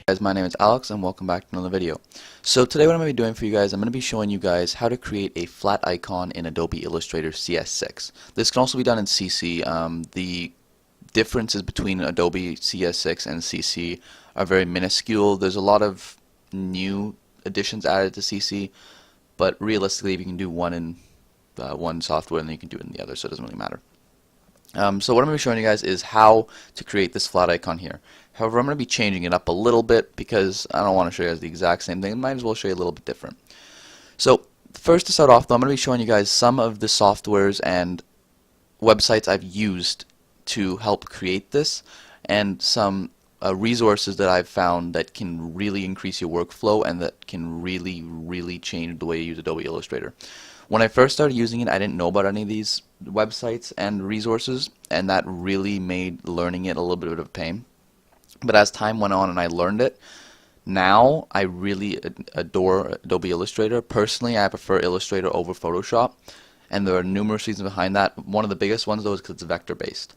Guys, my name is Alex and welcome back to another video. So today what I'm going to be doing for you guys, I'm going to be showing you guys how to create a flat icon in Adobe Illustrator CS6. This can also be done in CC. The differences between Adobe CS6 and CC are very minuscule. There's a lot of new additions added to CC, but realistically if you can do one in one software, then you can do it in the other, so it doesn't really matter. So what I'm going to be showing you guys is how to create this flat icon here. However, I'm going to be changing it up a little bit because I don't want to show you guys the exact same thing. I might as well show you a little bit different. So first, to start off, though, I'm going to be showing you guys some of the softwares and websites I've used to help create this, and some resources that I've found that can really increase your workflow and that can really change the way you use Adobe Illustrator. When I first started using it, I didn't know about any of these websites and resources, and that really made learning it a little bit of a pain. But as time went on and I learned it, now I really adore Adobe Illustrator. Personally, I prefer Illustrator over Photoshop, and there are numerous reasons behind that. One of the biggest ones, though, is because it's vector-based.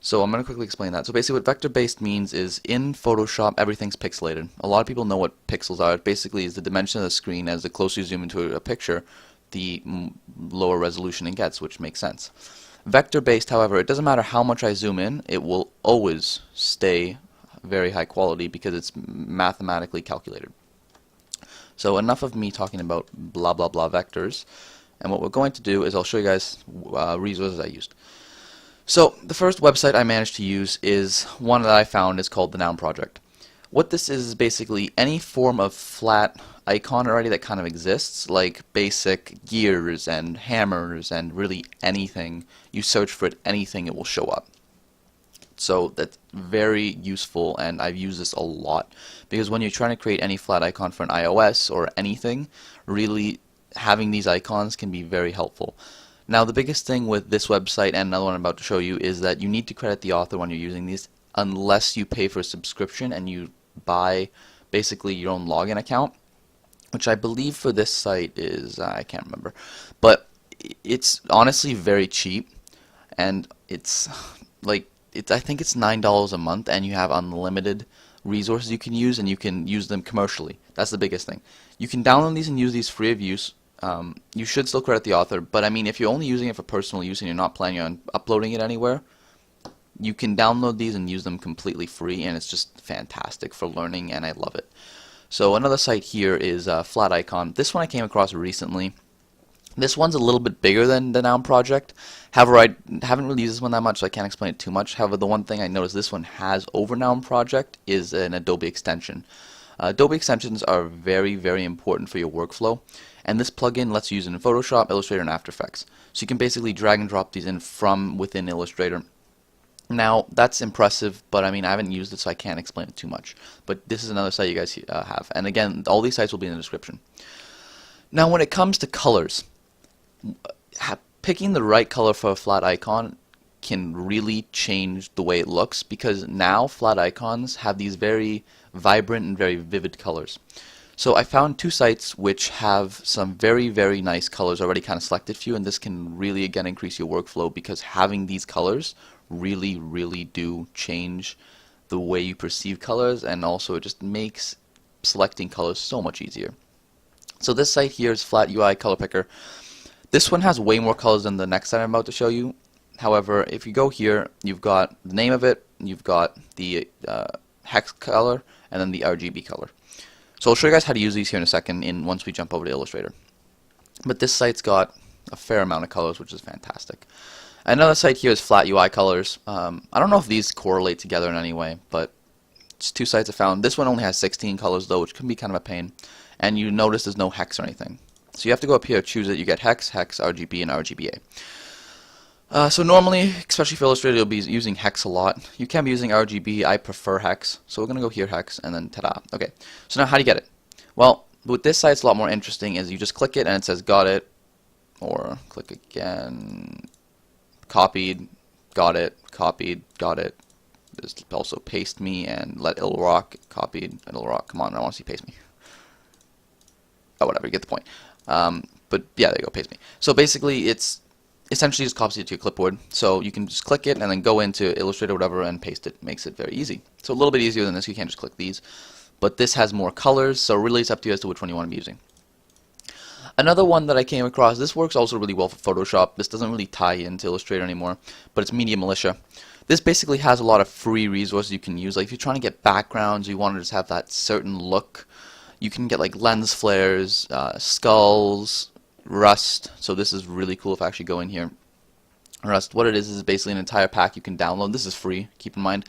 So I'm going to quickly explain that. So basically what vector-based means is in Photoshop, everything's pixelated. A lot of people know what pixels are. It basically is the dimension of the screen. As the closer you zoom into a picture, the lower resolution it gets, which makes sense. Vector-based, however, it doesn't matter how much I zoom in, it will always stay very high quality because it's mathematically calculated. So enough of me talking about blah blah blah vectors, and what we're going to do is I'll show you guys resources I used. So the first website I managed to use is one that I found is called the Noun Project. What this is basically any form of flat icon already that kind of exists, like basic gears and hammers and really anything. You search for it, anything, it will show up. So that's very useful, and I've used this a lot because when you're trying to create any flat icon for an iOS or anything, really having these icons can be very helpful. Now the biggest thing with this website and another one I'm about to show you is that you need to credit the author when you're using these, unless you pay for a subscription and you buy basically your own login account, which I believe for this site is, I can't remember, but it's honestly very cheap, and it's like, I think it's $9 a month, and you have unlimited resources you can use, and you can use them commercially. That's the biggest thing. You can download these and use these free of use. You should still credit the author, but I mean, if you're only using it for personal use and you're not planning on uploading it anywhere, you can download these and use them completely free, and it's just fantastic for learning, and I love it. So another site here is Flat Icon. This one I came across recently. This one's a little bit bigger than the Noun Project. However, I haven't really used this one that much, so I can't explain it too much. However, the one thing I noticed this one has over Noun Project is an Adobe extension. Adobe extensions are very important for your workflow, and this plugin lets you use it in Photoshop, Illustrator, and After Effects. So you can basically drag and drop these in from within Illustrator. Now, that's impressive, but I mean, I haven't used it, so I can't explain it too much. But this is another site you guys have. And again, all these sites will be in the description. Now, when it comes to colors, picking the right color for a flat icon can really change the way it looks, because now flat icons have these very vibrant and very vivid colors. So I found two sites which have some very nice colors already kind of selected for you, and this can really again increase your workflow because having these colors really do change the way you perceive colors, and also it just makes selecting colors so much easier. So this site here is Flat UI Color Picker. This one has way more colors than the next site I'm about to show you. However, if you go here, you've got the name of it, you've got the hex color, and then the RGB color. So I'll show you guys how to use these here in a second once we jump over to Illustrator. But this site's got a fair amount of colors, which is fantastic. Another site here is Flat UI Colors. I don't know if these correlate together in any way, but it's two sites I found. This one only has 16 colors though, which can be kind of a pain. And you notice there's no hex or anything. So you have to go up here, choose it. You get hex, RGB, and RGBA. So normally, especially for Illustrator, you'll be using hex a lot. You can be using RGB. I prefer hex. So we're going to go here, hex, and then ta-da. Okay, so now how do you get it? Well, with this site, it's a lot more interesting. Is you just click it, and it says got it, or click again, copied, got it, copied, got it. Just also paste me and let it'll rock, copied, it'll rock. Come on, I want to see paste me. Oh, whatever, you get the point. But yeah, there you go, paste me. So basically, it's essentially just copies it to your clipboard. So you can just click it and then go into Illustrator or whatever and paste it. Makes it very easy. So a little bit easier than this. You can't just click these. but this has more colors, so really it's up to you as to which one you want to be using. Another one that I came across, this works also really well for Photoshop. This doesn't really tie into Illustrator anymore, but it's Media Militia. This basically has a lot of free resources you can use. Like if you're trying to get backgrounds, you want to just have that certain look, you can get like lens flares, skulls, rust. So this is really cool if I actually go in here. Rust, what it is basically an entire pack you can download. This is free, keep in mind.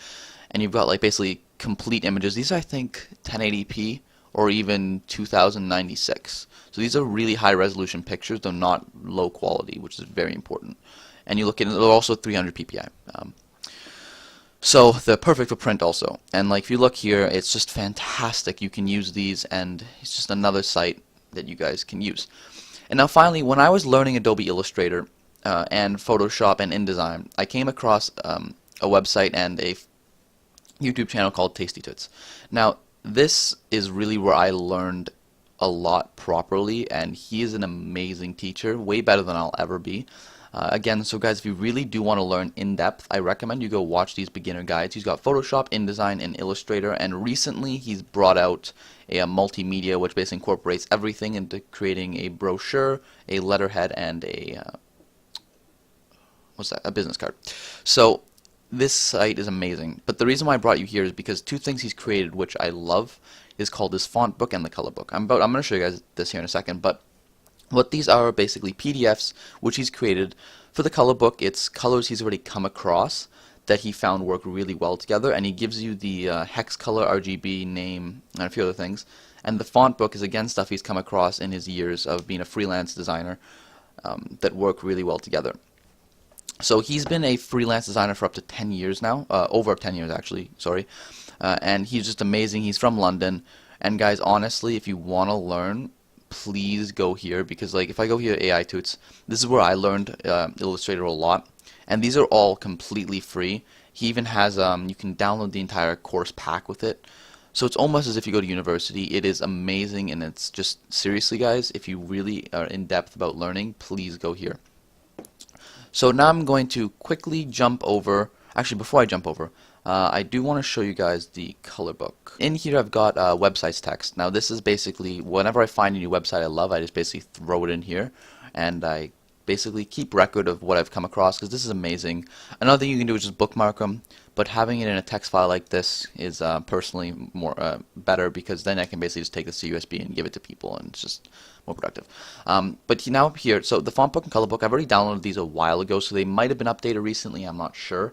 And you've got like basically complete images. These are I think 1080p or even 2096. So these are really high resolution pictures, though not low quality, which is very important. And you look at it, they're also 300 ppi. So they're perfect for print also. And like if you look here, it's just fantastic. You can use these, and it's just another site that you guys can use. And now finally, when I was learning Adobe Illustrator and Photoshop and InDesign, I came across a website and a YouTube channel called Tasty Toots. Now this is really where I learned a lot properly, and he is an amazing teacher, way better than I'll ever be. Again, so guys, if you really do want to learn in depth, I recommend you go watch these beginner guides. He's got Photoshop, InDesign, and Illustrator, and recently he's brought out a multimedia which basically incorporates everything into creating a brochure, a letterhead, and a a business card. So this site is amazing, but the reason why I brought you here is because two things he's created which I love is called his font book and the color book. I'm going to show you guys this here in a second, but what these are basically PDFs which he's created. For the color book, it's colors he's already come across that he found work really well together, and he gives you the hex color, RGB, name, and a few other things. And the font book is again stuff he's come across in his years of being a freelance designer that work really well together. So he's been a freelance designer for up to 10 years now, over 10 years actually, sorry. And he's just amazing. He's from London. And guys, honestly, if you want to learn, please go here, because like if I go here AI Toots, this is where I learned Illustrator a lot. And these are all completely free. He even has, you can download the entire course pack with it. So it's almost as if you go to university. It is amazing, and it's just, seriously guys, if you really are in depth about learning, please go here. So now I'm going to quickly jump over, actually before I jump over, I do want to show you guys the color book. In here I've got websites text. Now this is basically, whenever I find a new website I love, I just basically throw it in here, and I basically keep record of what I've come across, because this is amazing. Another thing you can do is just bookmark them, but having it in a text file like this is personally more better, because then I can basically just take this to USB and give it to people, and it's just more productive. But now here, so the font book and color book, I've already downloaded these a while ago, so they might have been updated recently, I'm not sure.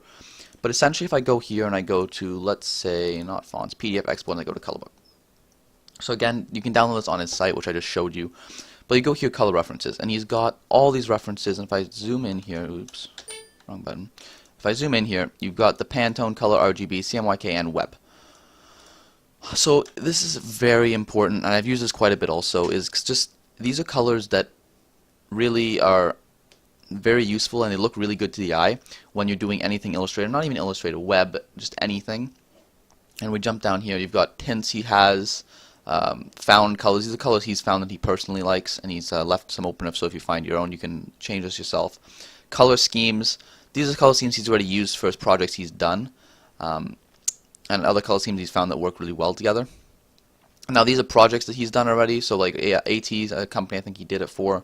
But essentially if I go here and I go to, let's say, not fonts, PDF export, and I go to color book. So again, you can download this on his site, which I just showed you. But you go here, color references, and he's got all these references, and if I zoom in here, oops, wrong button. If I zoom in here, you've got the Pantone, color, RGB, CMYK, and web. So this is very important, and I've used this quite a bit also, is just, these are colors that really are very useful, and they look really good to the eye when you're doing anything Illustrator, not even Illustrator, web, just anything. And we jump down here, you've got tints he has, found colors. These are colors he's found that he personally likes, and he's left some open up, so if you find your own you can change this yourself. Color schemes, these are color schemes he's already used for his projects he's done, and other color schemes he's found that work really well together. Now these are projects that he's done already, so like AT's a company I think he did it for.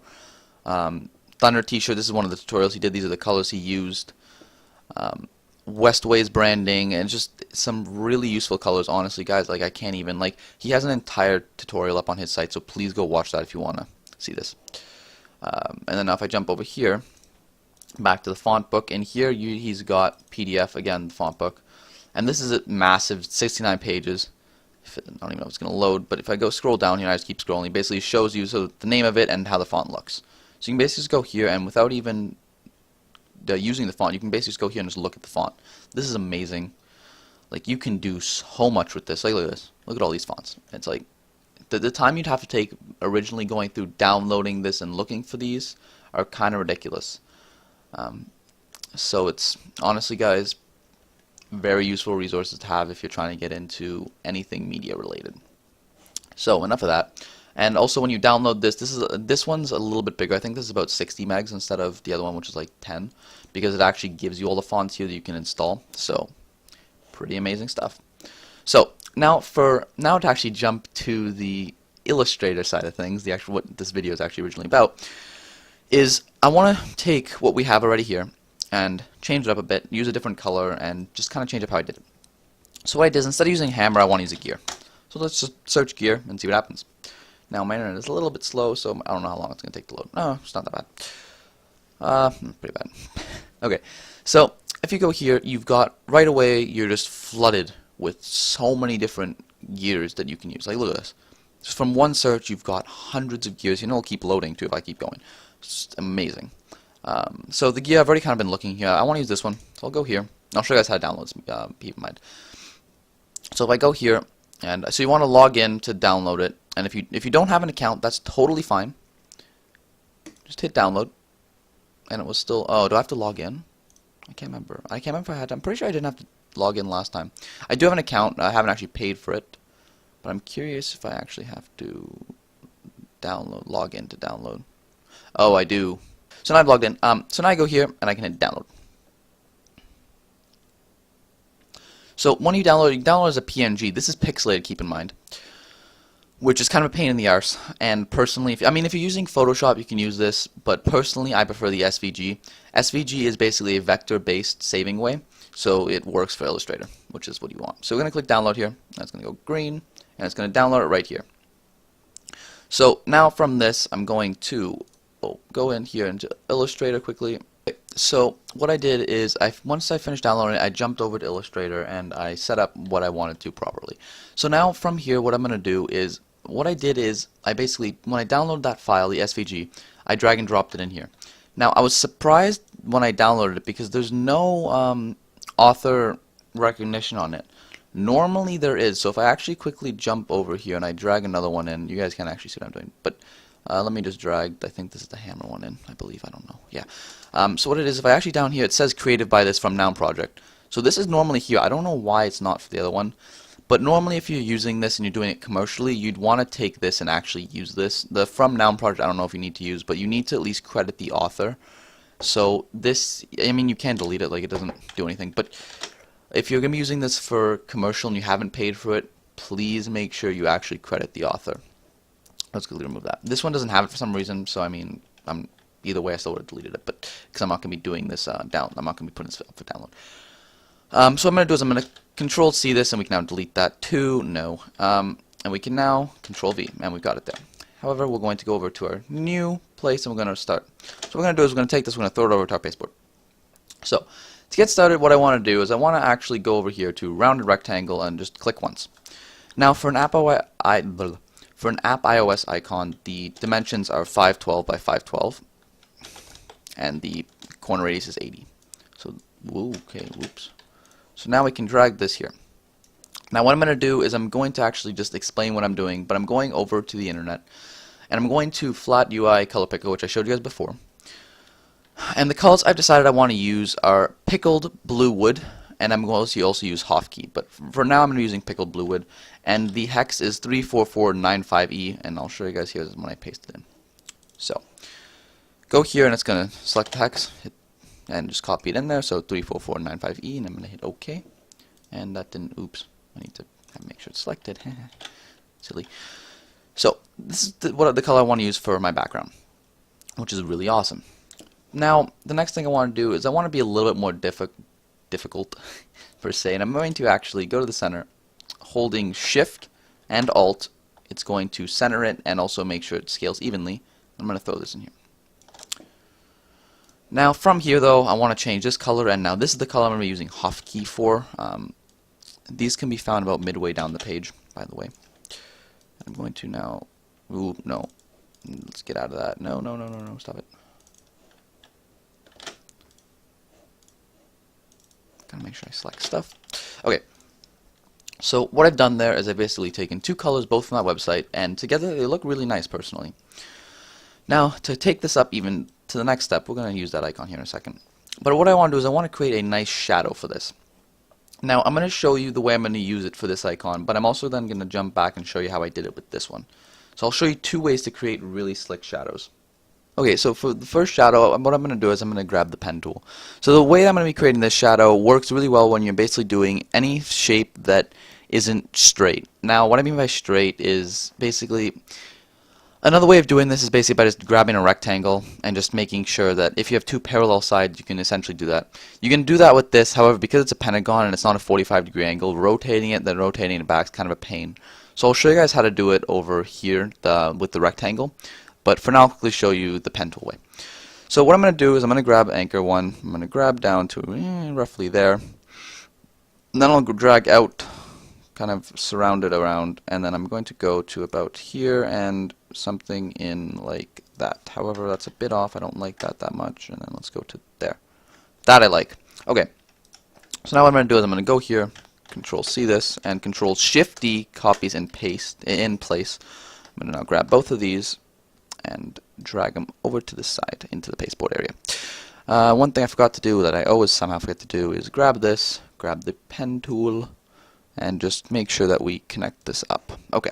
Thunder t-shirt, this is one of the tutorials he did, these are the colors he used. Westways branding, and just some really useful colors, honestly guys, like I can't even, like, he has an entire tutorial up on his site, so please go watch that if you want to see this. And then now if I jump over here, back to the font book, and here he's got PDF, again, the font book, and this is a massive 69 pages. I don't even know if it's going to load, but if I go scroll down here, I just keep scrolling, it basically shows you so the name of it and how the font looks. So you can basically just go here, and without even using the font, you can basically just go here and just look at the font. This is amazing. Like, you can do so much with this. Like, look at this. Look at all these fonts. It's like, the time you'd have to take originally going through downloading this and looking for these are kind of ridiculous. So it's, honestly guys, very useful resources to have if you're trying to get into anything media related. So enough of that. And also when you download this one's a little bit bigger. I think this is about 60 megs instead of the other one, which is like 10, because it actually gives you all the fonts here that you can install. So pretty amazing stuff. So Now to actually jump to the Illustrator side of things, the actual what this video is actually originally about, is I want to take what we have already here and change it up a bit, use a different color, and just kind of change up how I did it. So what I did is, instead of using hammer, I want to use a gear. So let's just search gear and see what happens. Now my internet is a little bit slow, so I don't know how long it's going to take to load. No, it's not that bad. Pretty bad. Okay, so if you go here, you've got, right away, you're just flooded with so many different gears that you can use. Like, look at this. Just from one search, you've got hundreds of gears. You know, it'll keep loading, too, if I keep going. It's amazing. So the gear, I've already kind of been looking here. I want to use this one, so I'll go here. I'll show you guys how to download this, keep in mind. So if I go here, and so you want to log in to download it, and if you don't have an account, that's totally fine. Just hit download, and it was still. Oh, do I have to log in? I can't remember. I can't remember if I had to. I'm pretty sure I didn't have to log in last time. I do have an account. I haven't actually paid for it, but I'm curious if I actually have to log in to download. Oh, I do. So now I've logged in. So now I go here and I can hit download. So when you download as a PNG. This is pixelated, keep in mind, which is kind of a pain in the arse. And personally, if you're using Photoshop, you can use this, but personally, I prefer the SVG. SVG is basically a vector-based saving way, so it works for Illustrator, which is what you want. So we're going to click download here. That's going to go green, and it's going to download it right here. So now from this, I'm going to go in here into Illustrator quickly. So what I did is, once I finished downloading it, I jumped over to Illustrator and I set up what I wanted to properly. So now from here, what I'm going to do is, what I did is, I basically, when I downloaded that file, the SVG, I drag and dropped it in here. Now I was surprised when I downloaded it because there's no author recognition on it. Normally there is, so if I actually quickly jump over here and I drag another one in, you guys can't actually see what I'm doing, but let me just drag, I think this is the hammer one in, I believe, I don't know, yeah. So what it is, if I actually down here, it says created by this from Noun project. So this is normally here. I don't know why it's not for the other one, but normally if you're using this and you're doing it commercially, you'd want to take this and actually use this. The from Noun project, I don't know if you need to use, but you need to at least credit the author. So this, I mean, you can delete it, like it doesn't do anything, but if you're going to be using this for commercial and you haven't paid for it, please make sure you actually credit the author. Let's quickly remove that. This one doesn't have it for some reason, so I mean, either way I still would have deleted it, but because I'm not going to be doing this I'm not going to be putting this up for download. So what I'm going to do is I'm going to Control C this, and we can now delete that too. No, and we can now Control V, and we've got it there. However, we're going to go over to our new place, and we're going to start. So what we're going to do is we're going to take this, we're going to throw it over to our pasteboard. So to get started, what I want to do is I want to actually go over here to rounded rectangle and just click once. Now for an app iOS icon, the dimensions are 512 by 512, and the corner radius is 80. So, okay, whoops. So now we can drag this here. Now what I'm going to do is I'm going to actually just explain what I'm doing, but I'm going over to the internet, and I'm going to Flat UI Color Picker, which I showed you guys before. And the colors I've decided I want to use are Pickled Blue Wood, and I'm going to also use Hofkey, but for now I'm going to be using Pickled Blue Wood, and the hex is 34495E, and I'll show you guys here when I paste it in. So, go here and it's going to select the hex, and just copy it in there, so 34495E, and I'm going to hit OK, and that didn't, oops, I need to make sure it's selected, silly. So, this is the color I want to use for my background, which is really awesome. Now, the next thing I want to do is I want to be a little bit more difficult per se, and I'm going to actually go to the center, holding Shift and Alt. It's going to center it and also make sure it scales evenly. I'm going to throw this in here. Now from here though, I want to change this color, and now this is the color I'm going to be using Hofkey for. These can be found about midway down the page, by the way. I'm going to now, ooh, no, let's get out of that. No, stop it. Gotta make sure I select stuff. Okay, so what I've done there is I've basically taken two colors, both from that website, and together they look really nice personally. Now, to take this up even to the next step, we're going to use that icon here in a second. But what I want to do is I want to create a nice shadow for this. Now, I'm going to show you the way I'm going to use it for this icon, but I'm also then going to jump back and show you how I did it with this one. So I'll show you two ways to create really slick shadows. Okay, so for the first shadow, what I'm going to do is I'm going to grab the pen tool. So the way I'm going to be creating this shadow works really well when you're basically doing any shape that isn't straight. Now, what I mean by straight is basically another way of doing this is basically by just grabbing a rectangle and just making sure that if you have two parallel sides, you can essentially do that. You can do that with this, however, because it's a pentagon and it's not a 45-degree angle, rotating it, then rotating it back is kind of a pain. So I'll show you guys how to do it over here with the rectangle, but for now I'll quickly show you the pen tool way. So what I'm going to do is I'm going to grab anchor 1, I'm going to grab down to roughly there, and then I'll drag out, kind of surround it around, and then I'm going to go to about here and something in like that. However, that's a bit off, I don't like that much, and then let's go to there. That I like. Okay, so now what I'm going to do is I'm going to go here, Control C this, and Control Shift D copies and paste in place. I'm going to now grab both of these and drag them over to the side into the pasteboard area. One thing I forgot to do that I always somehow forget to do is grab this, grab the pen tool, and just make sure that we connect this up. Okay.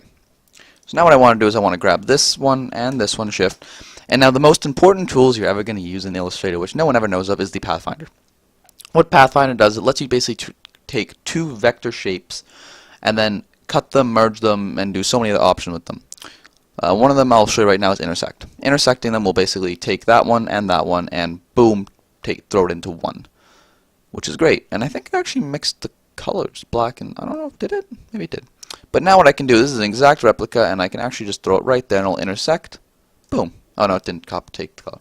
So now what I want to do is I want to grab this one and this one, Shift. And now the most important tools you're ever going to use in Illustrator, which no one ever knows of, is the Pathfinder. What Pathfinder does, it lets you basically take two vector shapes and then cut them, merge them, and do so many other options with them. One of them I'll show you right now is intersect. Intersecting them will basically take that one and boom, throw it into one, which is great. And I think it actually mixed the colors, black and, I don't know, did it? Maybe it did. But now what I can do, this is an exact replica, and I can actually just throw it right there and it'll intersect. Boom. Oh no, it didn't take the color.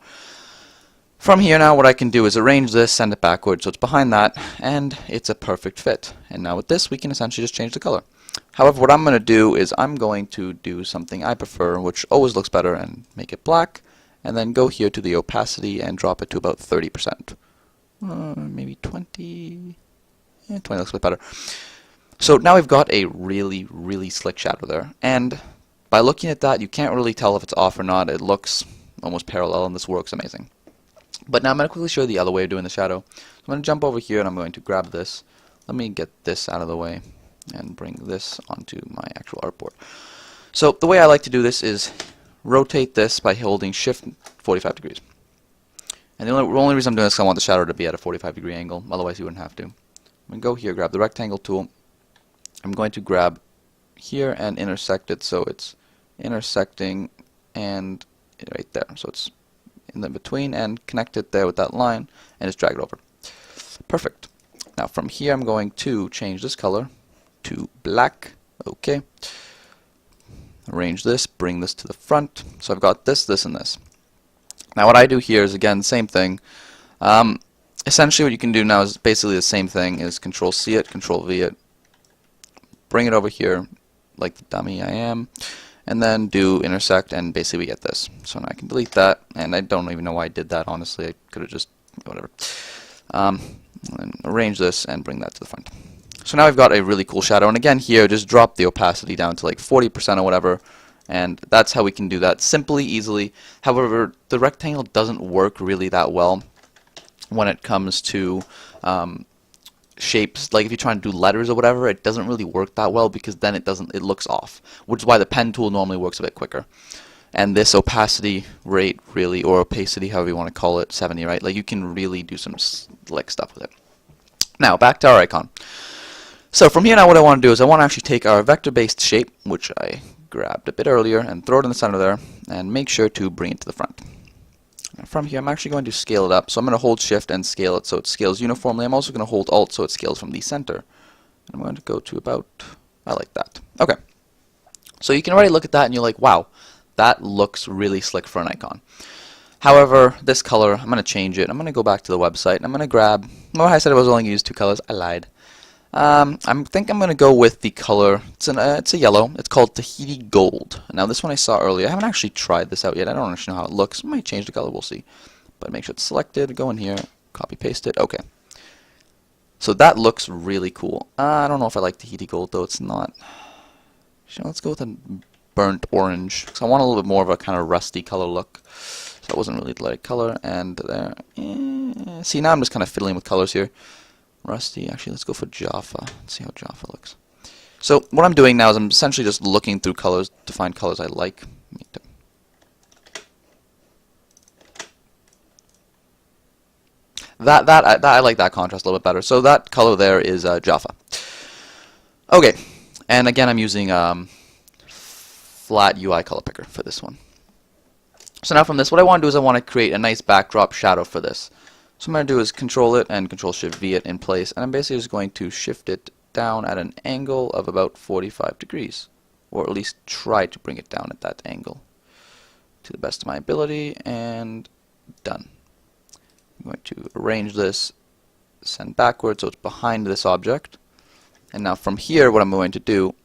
From here now what I can do is arrange this, send it backwards, so it's behind that, and it's a perfect fit. And now with this we can essentially just change the color. However, what I'm going to do is I'm going to do something I prefer, which always looks better, and make it black, and then go here to the opacity and drop it to about 30%. Maybe 20... Yeah, 20 looks a bit better. So now we've got a really, really slick shadow there, and by looking at that you can't really tell if it's off or not. It looks almost parallel and this works amazing. But now I'm going to quickly show you the other way of doing the shadow. So I'm going to jump over here and I'm going to grab this. Let me get this out of the way and bring this onto my actual artboard. So the way I like to do this is rotate this by holding Shift 45 degrees. And the only reason I'm doing this is because I want the shadow to be at a 45-degree angle, otherwise you wouldn't have to. I'm going to go here, grab the rectangle tool. I'm going to grab here and intersect it so it's intersecting and right there. So it's in the between, and connect it there with that line and just drag it over. Perfect. Now from here I'm going to change this color to black. Okay. Arrange this, bring this to the front. So I've got this, this, and this. Now what I do here is again same thing. Essentially what you can do now is basically the same thing, is Control C it, Control V it, bring it over here like the dummy I am, and then do intersect, and basically we get this. So now I can delete that, and I don't even know why I did that, honestly. I could have just, whatever. And arrange this and bring that to the front. So now we've got a really cool shadow, and again here just drop the opacity down to like 40% or whatever, and that's how we can do that simply, easily. However, the rectangle doesn't work really that well when it comes to shapes. Like if you're trying to do letters or whatever, it doesn't really work that well because then it looks off, which is why the pen tool normally works a bit quicker. And this opacity rate really, or opacity, however you want to call it, 70, right? Like you can really do some slick stuff with it. Now back to our icon. So from here now what I want to do is I want to actually take our vector-based shape, which I grabbed a bit earlier, and throw it in the center there, and make sure to bring it to the front. Now from here I'm actually going to scale it up. So I'm going to hold Shift and scale it so it scales uniformly. I'm also going to hold Alt so it scales from the center. And I'm going to go to about, I like that. Okay. So you can already look at that and you're like, wow, that looks really slick for an icon. However, this color, I'm going to change it. I'm going to go back to the website and I'm going to grab, well, I said I was only going to use two colors. I lied. I think I'm going to go with the color, it's a yellow, it's called Tahiti Gold. Now this one I saw earlier, I haven't actually tried this out yet, I don't actually know how it looks, I might change the color, we'll see. But make sure it's selected, go in here, copy paste it, okay. So that looks really cool. I don't know if I like Tahiti Gold though, it's not. Let's go with a burnt orange, because I want a little bit more of a kind of rusty color look. So it wasn't really the light color, and there, see now I'm just kind of fiddling with colors here. Rusty, actually let's go for Jaffa. Let's see how Jaffa looks. So what I'm doing now is I'm essentially just looking through colors to find colors I like. I like that contrast a little bit better. So that color there is Jaffa. Okay, And again, I'm using flat UI color picker for this one. So now from this, what I want to do is I want to create a nice backdrop shadow for this. So what I'm going to do is control it and control shift V it in place, and I'm basically just going to shift it down at an angle of about 45 degrees, or at least try to bring it down at that angle to the best of my ability, and done. I'm going to arrange this, send backwards so it's behind this object, and now from here what I'm going to do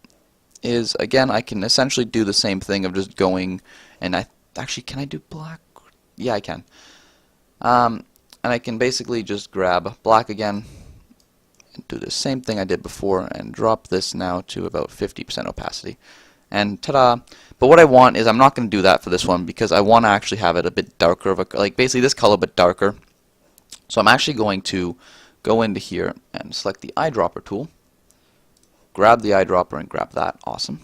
is, again, I can essentially do the same thing of just going, and actually, can I do black? Yeah, I can. And I can basically just grab black again and do the same thing I did before and drop this now to about 50% opacity. And ta-da! But what I want is, I'm not going to do that for this one because I want to actually have it a bit darker, of a, like basically this color but darker. So I'm actually going to go into here and select the eyedropper tool, grab the eyedropper and grab that. Awesome.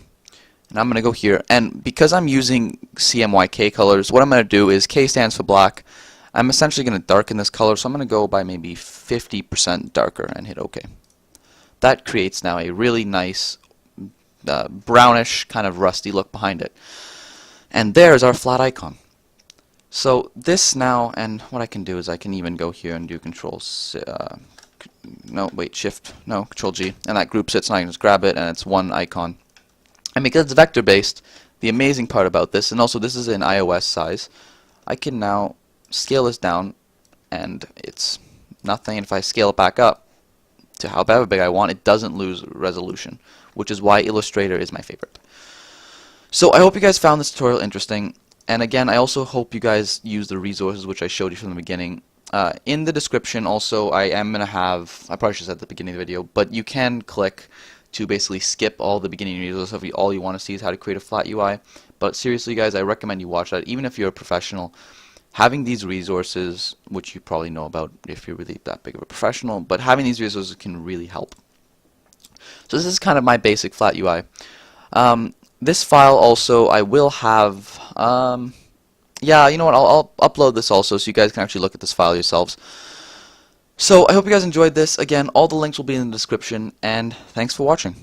And I'm going to go here, and because I'm using CMYK colors, what I'm going to do is, K stands for black. I'm essentially going to darken this color, so I'm going to go by maybe 50% darker and hit OK. That creates now a really nice brownish kind of rusty look behind it. And there's our flat icon. So this now, and what I can do is I can even go here and do Control G, and that groups it, so I can just grab it and it's one icon. And because it's vector based, the amazing part about this, and also this is in iOS size, I can now scale this down and it's nothing, and if I scale it back up to however big I want, it doesn't lose resolution, which is why Illustrator is my favorite. So I hope you guys found this tutorial interesting, and again, I also hope you guys use the resources which I showed you from the beginning. In the description also, I am going to have, I probably should have said at the beginning of the video, but you can click to basically skip all the beginning resources if all you want to see is how to create a flat UI. But seriously guys, I recommend you watch that. Even if you're a professional, having these resources, which you probably know about if you're really that big of a professional, but having these resources can really help. So this is kind of my basic flat UI. This file also, I will have, yeah, you know what, I'll upload this also so you guys can actually look at this file yourselves. So I hope you guys enjoyed this. Again, all the links will be in the description, and thanks for watching.